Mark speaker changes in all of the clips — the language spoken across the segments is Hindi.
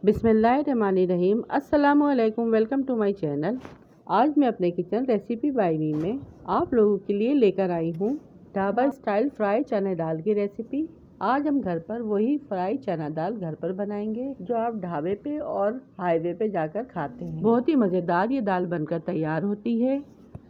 Speaker 1: बिस्मिल्लाहिर्रहमानिर्रहीम। अस्सलामुअलैकुम। Welcome to my channel. आज मैं अपने किचन रेसिपी बाय मी में आप लोगों के लिए लेकर आई हूँ ढाबा स्टाइल फ्राई चना दाल की रेसिपी। आज हम घर पर वही फ्राई चना दाल घर पर बनाएंगे जो आप ढाबे पे और हाईवे पे जाकर खाते हैं। बहुत ही मज़ेदार ये दाल बनकर तैयार होती है।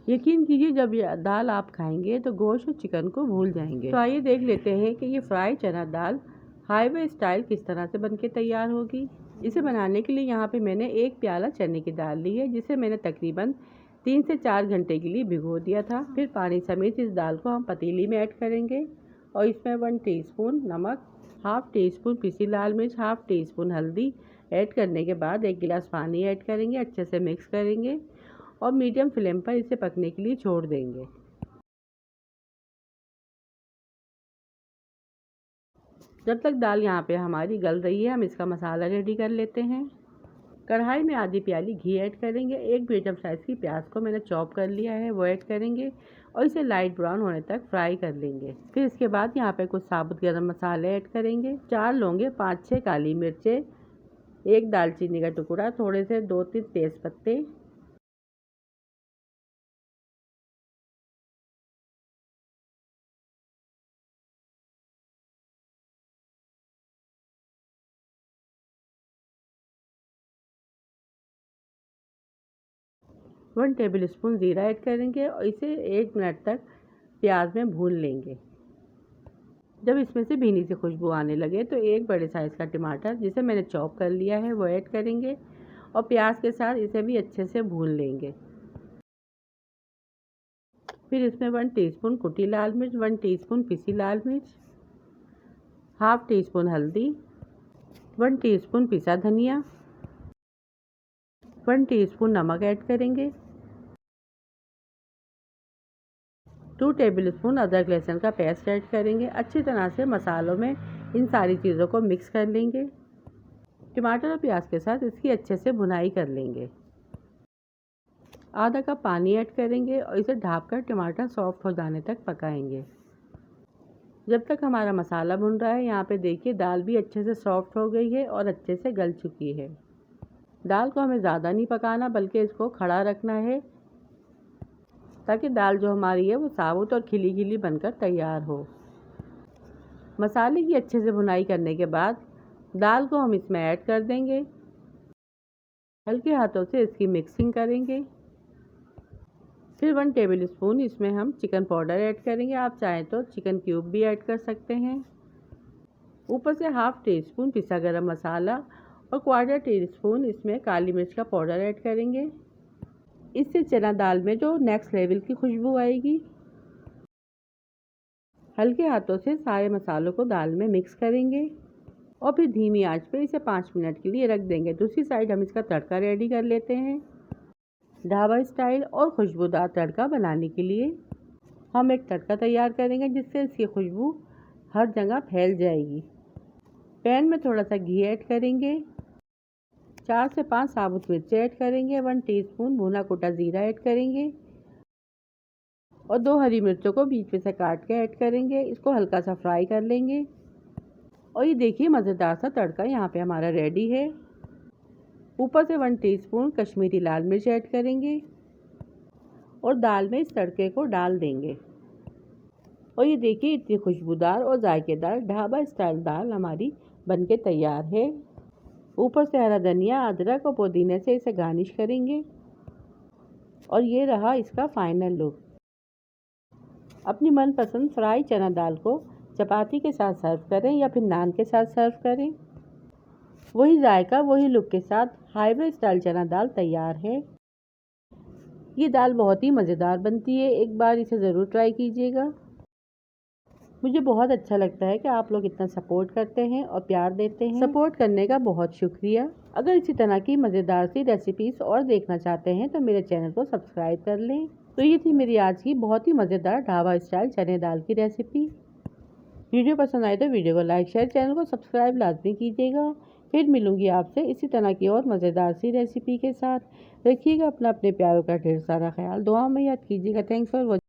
Speaker 1: यकीन कीजिए, जब ये दाल आप खाएंगे तो गोश्त और चिकन को भूल जाएंगे। तो आइए देख लेते हैं कि ये फ्राई चना दाल हाईवे स्टाइल किस तरह से बनके तैयार होगी। इसे बनाने के लिए यहाँ पे मैंने एक प्याला चने की दाल ली है, जिसे मैंने तकरीबन 3 से 4 घंटे के लिए भिगो दिया था। फिर पानी समेत इस दाल को हम पतीली में ऐड करेंगे और इसमें 1 टीस्पून नमक, हाफ टी स्पून पिसी लाल मिर्च, हाफ टी स्पून हल्दी ऐड करने के बाद 1 गिलास पानी ऐड करेंगे। अच्छे से मिक्स करेंगे और मीडियम फ्लेम पर इसे पकने के लिए छोड़ देंगे। जब तक दाल यहाँ पे हमारी गल रही है, हम इसका मसाला रेडी कर लेते हैं। कढ़ाई में आधी प्याली घी ऐड करेंगे। एक मीडियम साइज़ की प्याज को मैंने चॉप कर लिया है, वो ऐड करेंगे और इसे लाइट ब्राउन होने तक फ्राई कर लेंगे। फिर इसके बाद यहाँ पे कुछ साबुत गरम मसाले ऐड करेंगे। 4 लौंगे, 5-6 काली मिर्चें, 1 दालचीनी का टुकड़ा, थोड़े से 2-3 तेज पत्ते, वन टेबल स्पून ज़ीरा ऐड करेंगे और इसे 1 मिनट तक प्याज में भून लेंगे। जब इसमें से भीनी सी खुशबू आने लगे तो 1 बड़े साइज़ का टमाटर, जिसे मैंने चॉप कर लिया है, वो ऐड करेंगे और प्याज के साथ इसे भी अच्छे से भून लेंगे। फिर इसमें 1 टीस्पून कुटी लाल मिर्च, 1 टीस्पून पिसी लाल मिर्च, हाफ टी स्पून हल्दी, 1 टीस्पून पिसा धनिया, 1 टीस्पून नमक ऐड करेंगे। 2 टेबल स्पून अदरक लहसुन का पेस्ट ऐड करेंगे। अच्छी तरह से मसालों में इन सारी चीज़ों को मिक्स कर लेंगे। टमाटर और प्याज के साथ इसकी अच्छे से भुनाई कर लेंगे। आधा कप पानी ऐड करेंगे और इसे ढककर टमाटर सॉफ्ट हो जाने तक पकाएंगे। जब तक हमारा मसाला भुन रहा है, यहाँ पे देखिए दाल भी अच्छे से सॉफ्ट हो गई है और अच्छे से गल चुकी है। दाल को हमें ज़्यादा नहीं पकाना, बल्कि इसको खड़ा रखना है ताकि दाल जो हमारी है वो साबुत और खिली खिली बनकर तैयार हो। मसाले की अच्छे से भुनाई करने के बाद दाल को हम इसमें ऐड कर देंगे। हल्के हाथों से इसकी मिक्सिंग करेंगे। फिर 1 टेबल स्पून इसमें हम चिकन पाउडर ऐड करेंगे। आप चाहें तो चिकन क्यूब भी ऐड कर सकते हैं। ऊपर से हाफ टी स्पून पिसा गरम मसाला और 1/4 टीस्पून इसमें काली मिर्च का पाउडर ऐड करेंगे। इससे चना दाल में जो नेक्स्ट लेवल की खुशबू आएगी। हल्के हाथों से सारे मसालों को दाल में मिक्स करेंगे और फिर धीमी आंच पे इसे 5 मिनट के लिए रख देंगे। दूसरी साइड हम इसका तड़का रेडी कर लेते हैं। ढाबा स्टाइल और खुशबूदार तड़का बनाने के लिए हम एक तड़का तैयार करेंगे, जिससे इसकी खुशबू हर जगह फैल जाएगी। पैन में थोड़ा सा घी ऐड करेंगे। 4 से 5 साबुत मिर्चें ऐड करेंगे। 1 टीस्पून भुना कुटा ज़ीरा ऐड करेंगे और 2 हरी मिर्चों को बीच में से काट के ऐड करेंगे। इसको हल्का सा फ्राई कर लेंगे और ये देखिए मज़ेदार सा तड़का यहाँ पे हमारा रेडी है। ऊपर से 1 टीस्पून कश्मीरी लाल मिर्च ऐड करेंगे और दाल में इस तड़के को डाल देंगे। और ये देखिए इतनी खुशबूदार और जायकेदार ढाबा स्टाइल दाल हमारी बनके तैयार है। ऊपर से हरा धनिया, अदरक और पुदीने से इसे गार्निश करेंगे और ये रहा इसका फाइनल लुक। अपनी मनपसंद फ्राई चना दाल को चपाती के साथ सर्व करें या फिर नान के साथ सर्व करें। वही जायका, वही लुक के साथ हाईवे स्टाइल चना दाल तैयार है। ये दाल बहुत ही मज़ेदार बनती है, एक बार इसे ज़रूर ट्राई कीजिएगा। मुझे बहुत अच्छा लगता है कि आप लोग इतना सपोर्ट करते हैं और प्यार देते हैं। सपोर्ट करने का बहुत शुक्रिया। अगर इसी तरह की मज़ेदार सी रेसिपीज़ और देखना चाहते हैं तो मेरे चैनल को सब्सक्राइब कर लें। तो ये थी मेरी आज की बहुत ही मज़ेदार ढाबा स्टाइल चने दाल की रेसिपी। वीडियो पसंद आए तो वीडियो को लाइक, शेयर, चैनल को सब्सक्राइब लाजमी कीजिएगा। फिर मिलूंगी आपसे इसी तरह की और मज़ेदार सी रेसिपी के साथ। रखिएगा अपना अपने प्यारों का ढेर सारा ख्याल। दुआ में याद कीजिएगा। Thanks for watching.